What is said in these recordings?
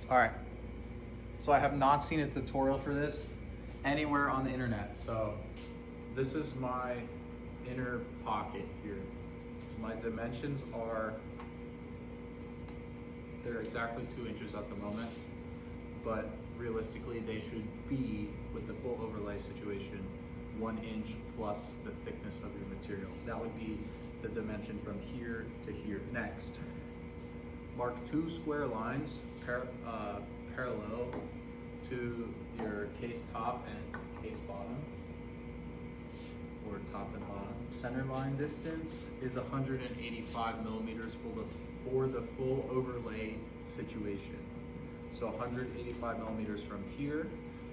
All right. So I have not seen a tutorial for this anywhere on the internet. So this is my inner pocket here. My dimensions are, they're exactly 2 inches at the moment, but realistically they should be, with the full overlay situation, 1 inch plus the thickness of your material. That would be the dimension from here to here. Next, mark 2 square lines parallel to your case top and case bottom, or top and bottom. Center line distance is 185 millimeters for the full overlay situation. So 185 millimeters from here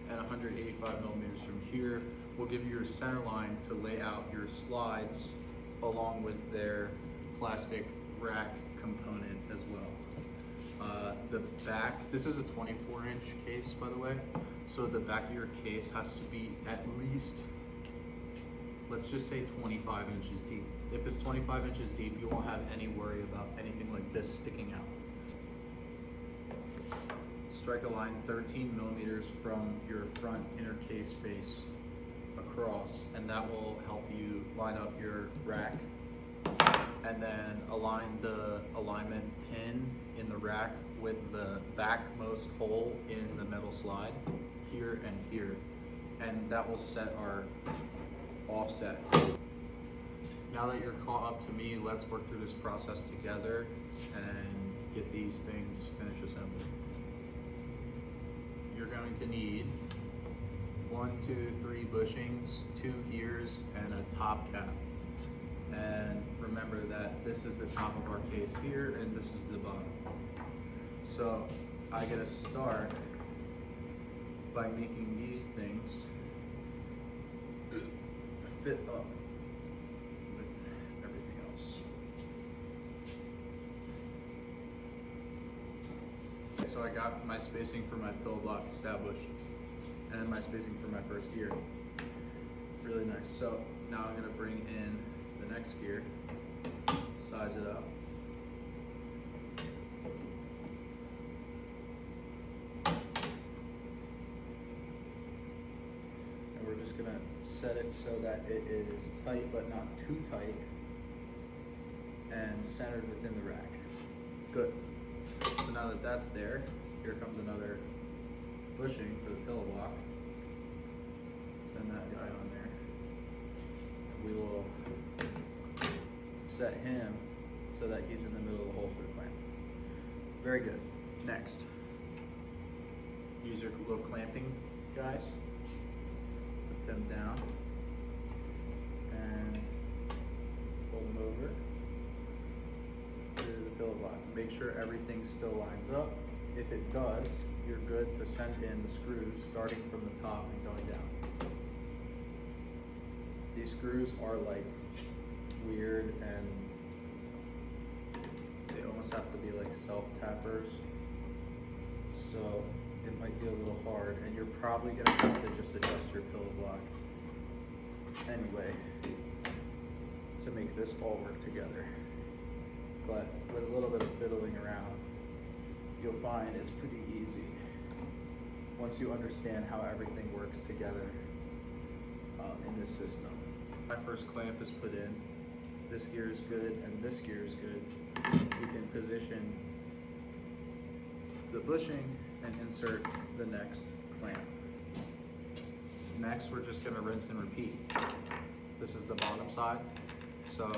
and 185 millimeters from here will give you your center line to lay out your slides along with their plastic rack component as well. The back, this is a 24-inch case, by the way, so the back of your case has to be at least, let's just say 25 inches deep. If it's 25 inches deep, you won't have any worry about anything like this sticking out. Strike a line 13 millimeters from your front inner case face across, and that will help you line up your rack. And then align the alignment pin in the rack with the backmost hole in the metal slide here and here, and that will set our offset. Now that you're caught up to me, let's work through this process together and get these things finished assembled. You're going to need 1, 2, 3 bushings, 2 gears, and a top cap. And remember that this is the top of our case here and this is the bottom. So I gotta start by making these things fit up with everything else. So I got my spacing for my pill block established and my spacing for my first gear. Really nice. So now I'm gonna bring in the next gear, size it up. And we're just gonna set it so that it is tight but not too tight and centered within the rack. Good. So now that that's there, here comes another bushing for the pillow block. Send that guy on there. We will set him so that he's in the middle of the hole for the clamp. Very good. Next, use your little clamping guys. Put them down and fold them over to the pillow block. Make sure everything still lines up. If it does, you're good to send in the screws starting from the top and going down. These screws are like weird and they almost have to be like self-tappers, so it might be a little hard and you're probably gonna have to just adjust your pillow block anyway to make this all work together. But with a little bit of fiddling around, you'll find it's pretty easy once you understand how everything works together in this system. My first clamp is put in. This gear is good and this gear is good. You can position the bushing and insert the next clamp. Next, we're just gonna rinse and repeat. This is the bottom side. So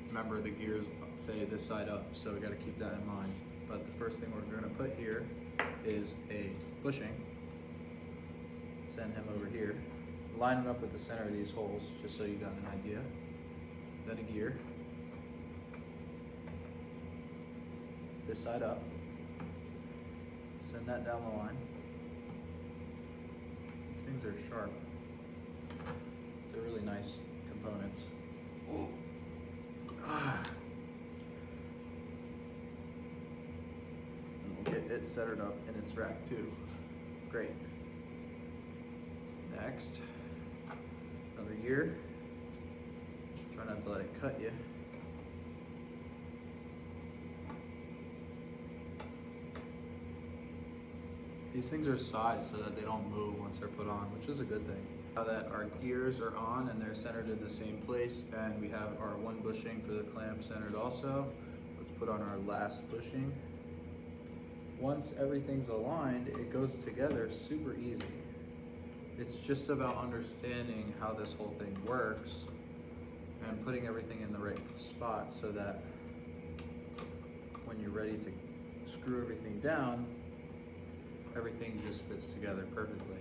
remember, the gears say this side up, so we gotta keep that in mind. But the first thing we're gonna put here is a bushing. Send him over here. Line it up with the center of these holes, just so you got an idea. Then a gear. This side up. Send that down the line. These things are sharp. They're really nice components. Ooh. Ah. And we'll get it centered up in its rack too. Great. Next, another gear. Try not to let it cut you. These things are sized so that they don't move once they're put on, which is a good thing. Now that our gears are on and they're centered in the same place, and we have our one bushing for the clamp centered also, let's put on our last bushing. Once everything's aligned, it goes together super easy. It's just about understanding how this whole thing works and putting everything in the right spot so that when you're ready to screw everything down, everything just fits together perfectly.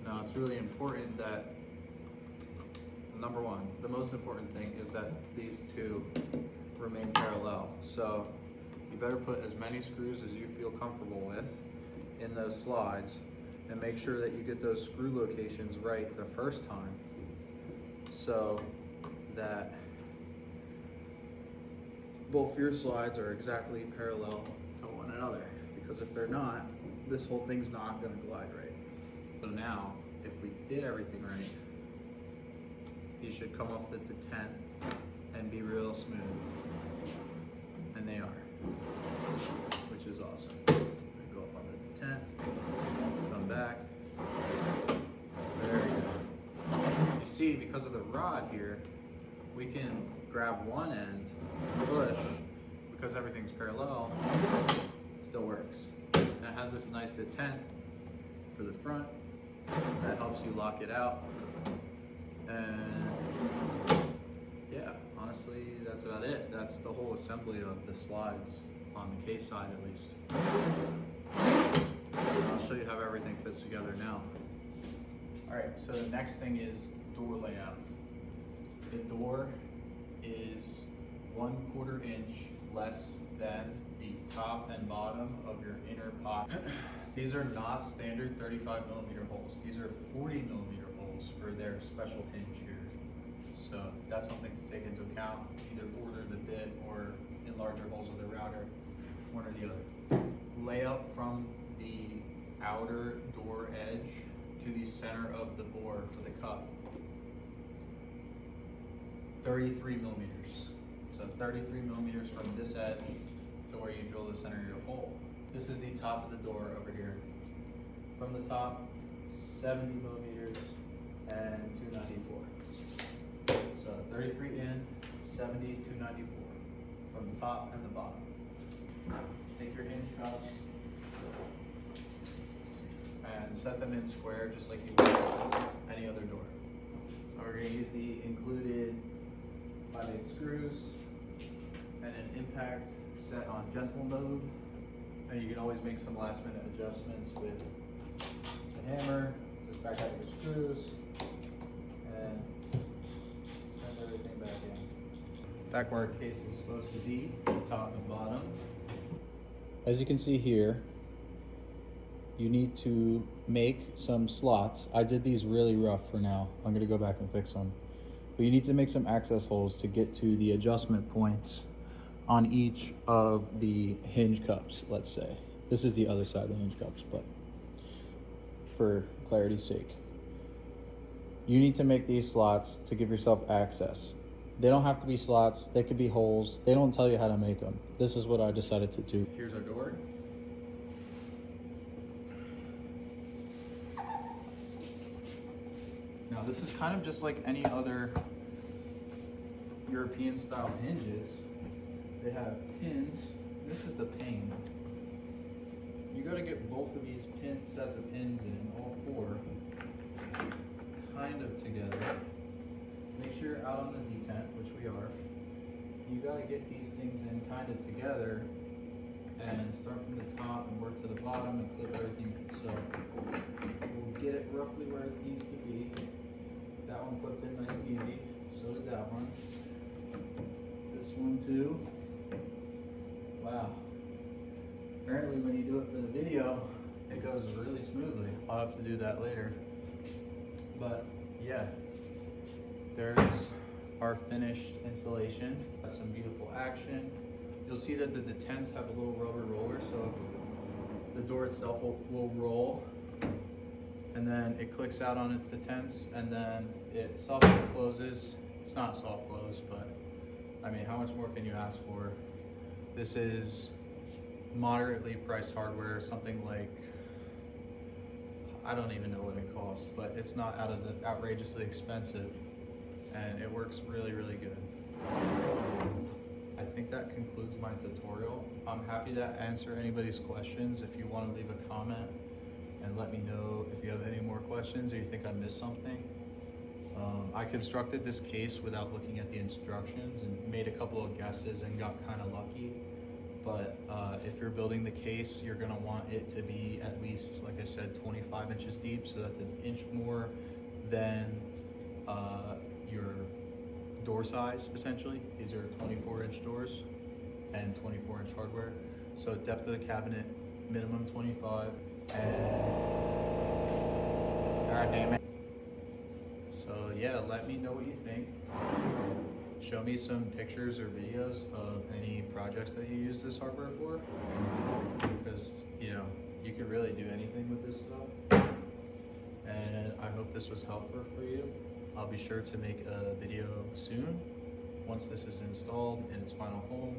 Now it's really important that, number one, the most important thing is that these two remain parallel. So you better put as many screws as you feel comfortable with in those slides, and make sure that you get those screw locations right the first time so that both your slides are exactly parallel to one another. Because if they're not, this whole thing's not going to glide right. So now, if we did everything right, these should come off the detent and be real smooth. And they are, which is awesome. Go up on the detent, come back. There we go. You see, because of the rod here, we can grab one end, push, because everything's parallel, it still works. And it has this nice detent for the front that helps you lock it out. And yeah, honestly, that's about it. That's the whole assembly of the slides on the case side, at least. I'll show you how everything fits together now. All right, so the next thing is door layout. The door is 1/4 inch less than the top and bottom of your inner pocket. These are not standard 35mm holes. These are 40mm holes for their special hinge here. So that's something to take into account. Either order the bit or enlarge your holes with a router, one or the other. Layout from the outer door edge to the center of the bore for the cup. 33mm. So 33mm from this edge to where you drill the center of your hole. This is the top of the door over here. From the top, 70mm and 294. So 33 in, 70, 294 from the top and the bottom. Take your hinge cups and set them in square just like you would any other door. So we're going to use the included 5/8 screws and an impact set on gentle mode. And you can always make some last minute adjustments with the hammer. Just back out your screws and send everything back in. Back where our case is supposed to be, the top and bottom. As you can see here, you need to make some slots. I did these really rough for now. I'm gonna go back and fix them. But you need to make some access holes to get to the adjustment points on each of the hinge cups, let's say. This is the other side of the hinge cups, but for clarity's sake. You need to make these slots to give yourself access. They don't have to be slots, they could be holes. They don't tell you how to make them. This is what I decided to do. Here's our door. Now this is kind of just like any other European style hinges. They have pins. This is the pane. You gotta get both of these sets of pins in, all four, kind of together. Make sure you're out on the detent, which we are. You gotta get these things in kind of together and start from the top and work to the bottom and clip everything. So we'll get it roughly where it needs to be. That one clipped in nice and easy. So did that one. This one too. Wow. Apparently when you do it for the video, it goes really smoothly. I'll have to do that later. But yeah, there's our finished installation. Got some beautiful action. You'll see that the detents have a little rubber roller, so the door itself will roll, and then it clicks out on its detents, and then it softly closes. It's not soft close, but I mean, how much more can you ask for? This is moderately priced hardware, something like I don't even know what it costs, but it's not out of the outrageously expensive, and it works really, really good. I think that concludes my tutorial. I'm happy to answer anybody's questions. If you want to leave a comment and let me know if you have any more questions or you think I missed something. I constructed this case without looking at the instructions and made a couple of guesses and got kind of lucky. But if you're building the case, you're gonna want it to be at least, like I said, 25 inches deep. So that's an inch more than your door size, essentially. These are 24-inch doors and 24-inch hardware. So depth of the cabinet, minimum 25. And God damn it. So yeah, let me know what you think. Show me some pictures or videos of any projects that you use this hardware for, because you know, you could really do anything with this stuff. And I hope this was helpful for you. I'll be sure to make a video soon once this is installed in its final home.